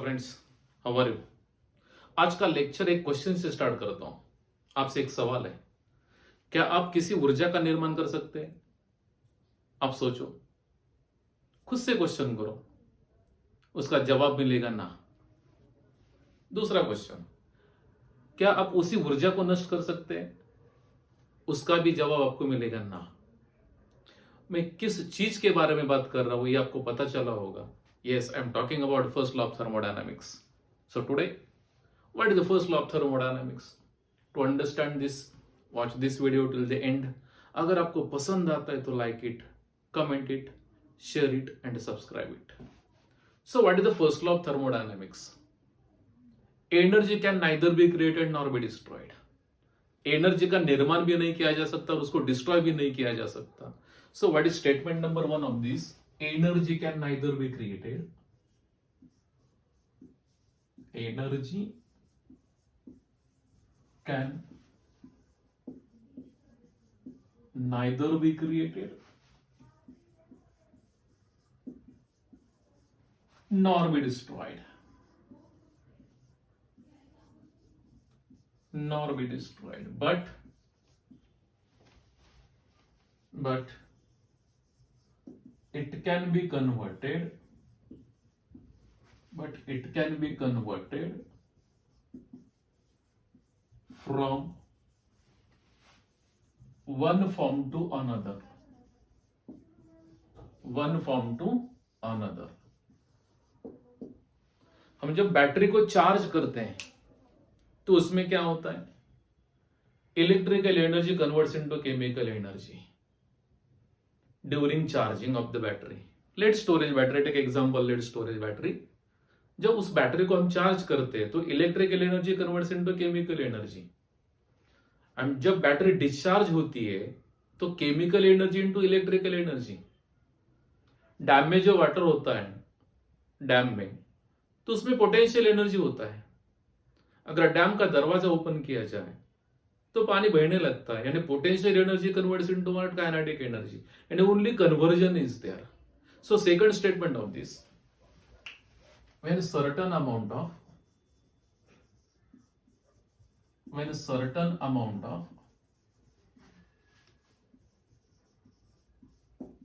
Friends, how are you. आज का lecture एक क्वेश्चन से स्टार्ट करता हूं। आपसे एक सवाल है, क्या आप किसी ऊर्जा का निर्माण कर सकते हैं? आप सोचो, खुद से क्वेश्चन करो, उसका जवाब मिलेगा ना। दूसरा क्वेश्चन, क्या आप उसी ऊर्जा को नष्ट कर सकते हैं? उसका भी जवाब आपको मिलेगा ना। मैं किस चीज के बारे में बात कर रहा हूं ये आपको पता चला होगा। Yes, I am talking about first law of thermodynamics. So today, what is the first law of thermodynamics? To understand this, watch this video till the end. अगर आपको पसंद आता है तो like it, comment it, share it and subscribe it. So what is the first law of thermodynamics? Energy can neither be created nor be destroyed. Energy का निर्माण भी नहीं किया जा सकता और उसको डिस्ट्रॉय भी नहीं किया जा सकता. So what is statement number 1 of this? Energy can neither be created. Energy can neither be created nor be destroyed. But it can be converted. From one form to another. हम जब battery को charge करते हैं तो उसमें क्या होता है? Electrical energy converts into chemical energy during charging of the battery. Lead storage battery, take example, lead storage battery. जब उस बैटरी को हम चार्ज करते हैं तो electrical energy converts into chemical energy. And जब बैटरी डिस्चार्ज होती है तो chemical energy into electrical energy. Dam में जो वाटर होता है, डैम में, तो उसमें पोटेंशियल एनर्जी होता है. अगर डैम का दरवाजा ओपन किया जाए तो पानी बहने लगता है, यानी potential energy converts into what? Kinetic energy. यानी only conversion is there. So second statement of this, when certain amount of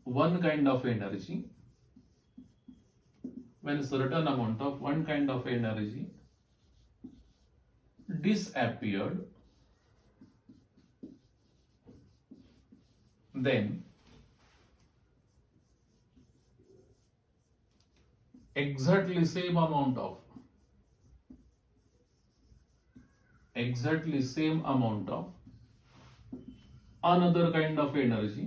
one kind of energy, disappeared, then exactly same amount of another kind of energy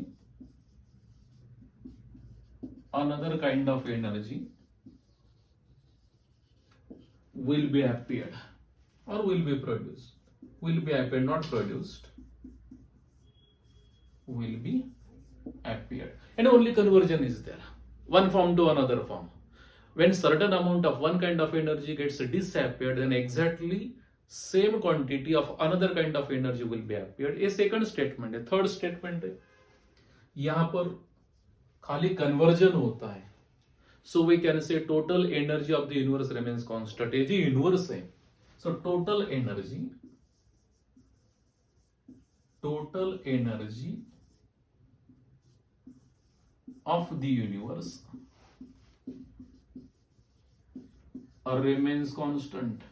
will be appeared or will be produced. Will be appeared, not produced. Will be appeared. And only conversion is there, one form to another form. When certain amount of one kind of energy gets disappeared, then exactly same quantity of another kind of energy will be appeared. ये second statement है. Third statement है, यहाँ पर खाली conversion होता है. So we can say total energy of the universe remains constant. ये जो universe है, so total energy of the universe remains constant.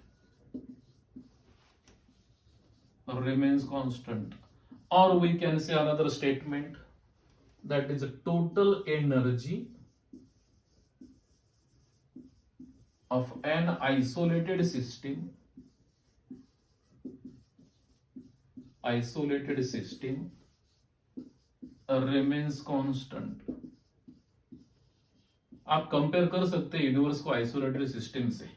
Or we can say another statement, that is a total energy of an isolated system remains constant. आप compare कर सकते हैं universe को isolated system से.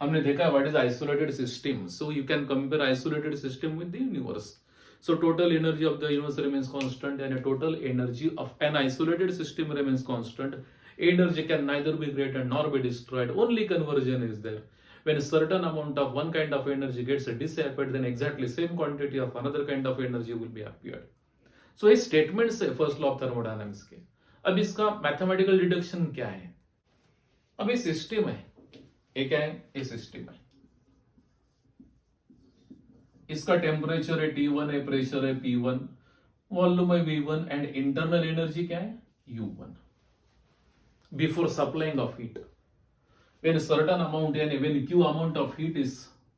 हमने देखा what is isolated system. So you can compare isolated system with the universe. So total energy of the universe remains constant and total energy of an isolated system remains constant. Energy can neither be created nor be destroyed. Only conversion is there. When a certain amount of one kind of energy gets disappeared, then exactly same quantity of another kind of energy will be appeared. So ये statements है first law of thermodynamics के. अब इसका mathematical deduction क्या है? अब ये system है, ये क्या है, ये सिस्टम है, इसका टेम्परेचर है T1 है, प्रेशर है P1, वॉल्यूम है V1 एंड इंटरनल एनर्जी क्या है U1 before supplying of heat. When a certain amount and when Q amount of heat is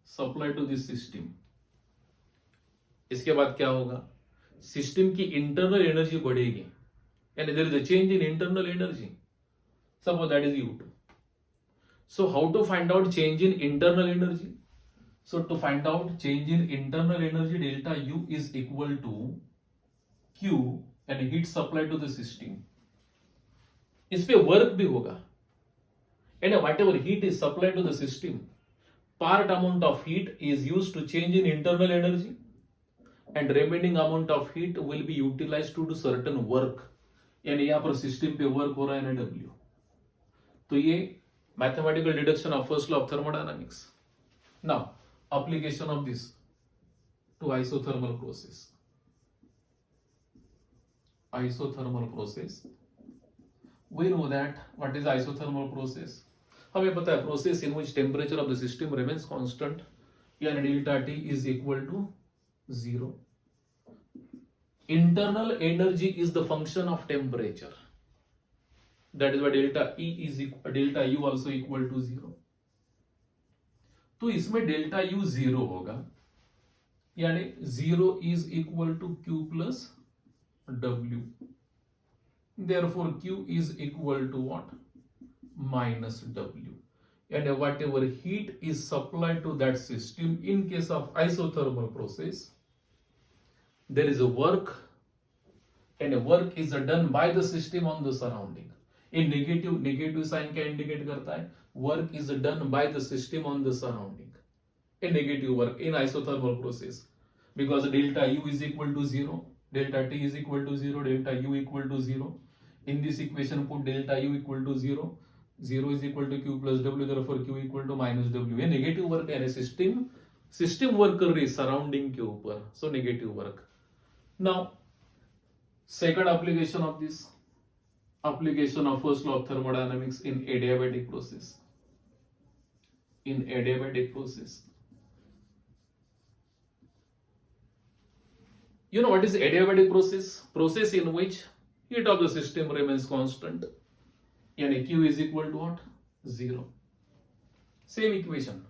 supplied to this system, इसके बाद क्या होगा, सिस्टम की इंटरनल एनर्जी बढ़ेगी, यानी there is a change in internal energy, suppose that is U2. So how to find out change in internal energy? So to find out change in internal energy, delta U is equal to Q and heat supplied to the system. इस पे work भी होगा, and whatever heat is supplied to the system, part amount of heat is used to change in internal energy and remaining amount of heat will be utilized to do certain work. यानी यहाँ पर system पे work हो रहा है ना W. तो ये mathematical deduction of first law of thermodynamics. Now application of this to isothermal process. Isothermal process, we know that what is isothermal process. हमें पता है process in which temperature of the system remains constant and delta T is equal to 0. Internal energy is the function of temperature. That is why delta E is equal, delta U also equal to 0. तो इसमें delta U 0 होगा, यानी 0 is equal to Q plus W. Therefore Q is equal to what? Minus W. And whatever heat is supplied to that system in case of isothermal process, there is a work, and a work is done by the system on the surrounding. In negative sign क्या indicate करता है, work is done by the system on the surrounding. A negative work in isothermal process, because delta U is equal to 0, delta T is equal to 0, delta U equal to 0. In this equation put delta U equal to 0, 0 is equal to Q plus W, therefore Q equal to minus W. A negative work है, system work कर रही surrounding के ऊपर, so negative work. Now second application of this, application of first law of thermodynamics in adiabatic process. In adiabatic process, you know what is adiabatic process? Process in which heat of the system remains constant, yani Q is equal to what? 0. Same equation,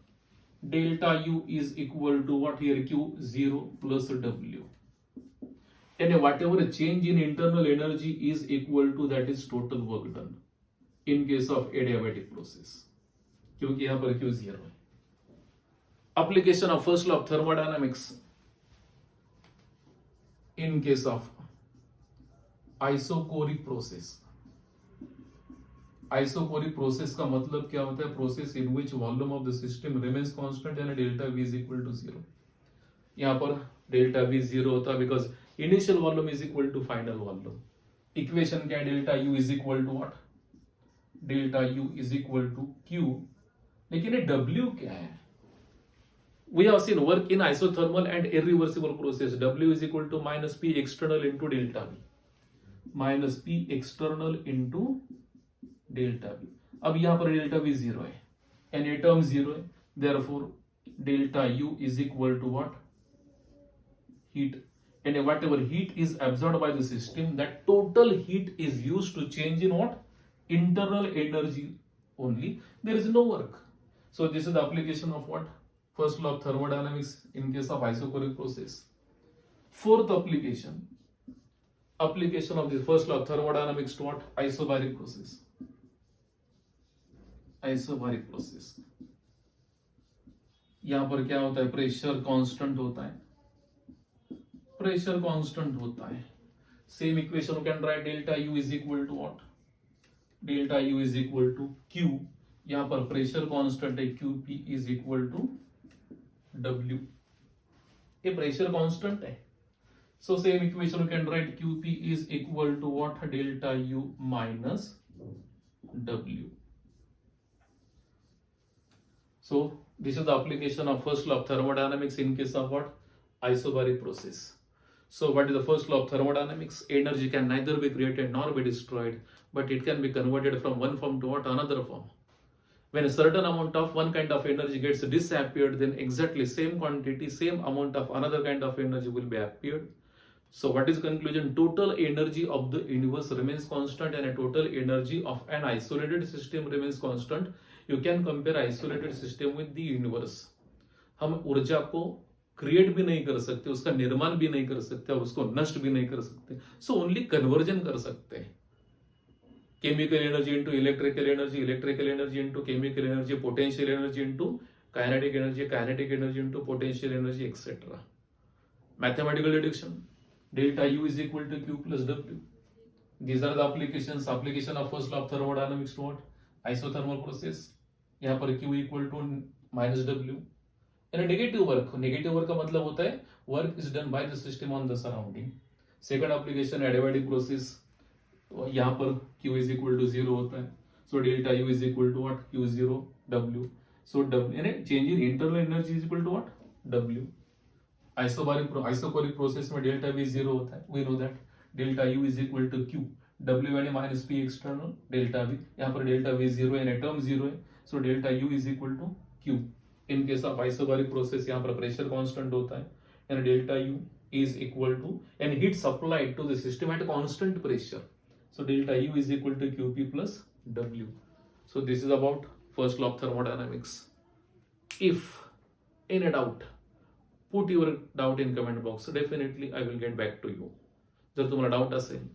delta U is equal to what here? Q 0 plus W. And whatever change in internal energy is equal to that is total work done in case of adiabatic process, क्योंकि यहाँ पर Q 0 है. Application of first law of thermodynamics in case of isochoric process. Isochoric process का मतलब क्या होता है? Process in which volume of the system remains constant and delta V is equal to 0. यहाँ पर delta V 0 होता है because initial volume is equal to final volume. Equation क्या है? Delta U is equal to what? Delta U is equal to Q. लेकिन ये W क्या है? We have seen work in isothermal and irreversible process. W is equal to minus P external into delta V. Minus P external into delta V. अब यहाँ पर delta V 0 है and ये term 0 है. Therefore delta U is equal to what? Heat. And whatever heat is absorbed by the system, that total heat is used to change in what? Internal energy only. There is no work. So this is the application of what? First law of thermodynamics in case of isochoric process. Fourth application, application of the first law of thermodynamics to what? Isobaric process. Isobaric process. यहाँ पर क्या होता है? Pressure constant होता है, pressure constant होता है. Same equation you can write, delta U is equal to what? Delta U is equal to Q. यहाँ पर प्रेशर कांस्टेंट है, QP is equal to W. ये प्रेशर कांस्टेंट है. So same equation you can write, QP is equal to what? Delta U minus W. So this is the application of first law of thermodynamics in case of what? Isobaric process. So what is the first law of thermodynamics? Energy can neither be created nor be destroyed, but it can be converted from one form to what? Another form. When a certain amount of one kind of energy gets disappeared, then exactly same quantity, same amount of another kind of energy will be appeared. So what is conclusion? Total energy of the universe remains constant and a total energy of an isolated system remains constant. You can compare isolated system with the universe. हम ऊर्जा को create भी नहीं कर सकते, उसका निर्माण भी नहीं कर सकते और उसको नष्ट भी नहीं कर सकते. सो ओनली कन्वर्जन कर सकते हैं. Chemical energy into electrical energy into chemical energy, potential energy into kinetic energy into potential energy, etc. Mathematical deduction. Delta U is equal to Q plus W. These are the applications. Application of first law of thermodynamics to what? Isothermal process. यहाँ पर Q equal to minus W. And negative work का मतलब होता है work is done by the system on the surrounding. Second application adiabatic process. यहाँ पर Q is equal to 0 होता है. So delta U is equal to what? Q0 W. So W यानी change in internal energy is equal to what? W. Isobaric process में delta V 0 होता है. We know that delta U is equal to Q. W यानी minus P external delta V. यहाँ पर delta V 0 यानी term 0 है. So delta U is equal to Q. In case of isobaric process यहाँ पर pressure constant होता है. And delta U is equal to and heat supplied to the system at constant pressure. So delta U is equal to Qp plus W. So this is about first law of thermodynamics. If in a doubt, put your doubt in comment box. Definitely I will get back to you. जर तुम्हाला doubt असेल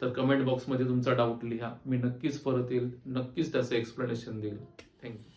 तर comment बॉक्समध्ये तुमचा doubt लिहा. मी नक्कीच परत येईल, नक्कीच त्याचं एक्सप्लेनेशन देईल. थँक्यू.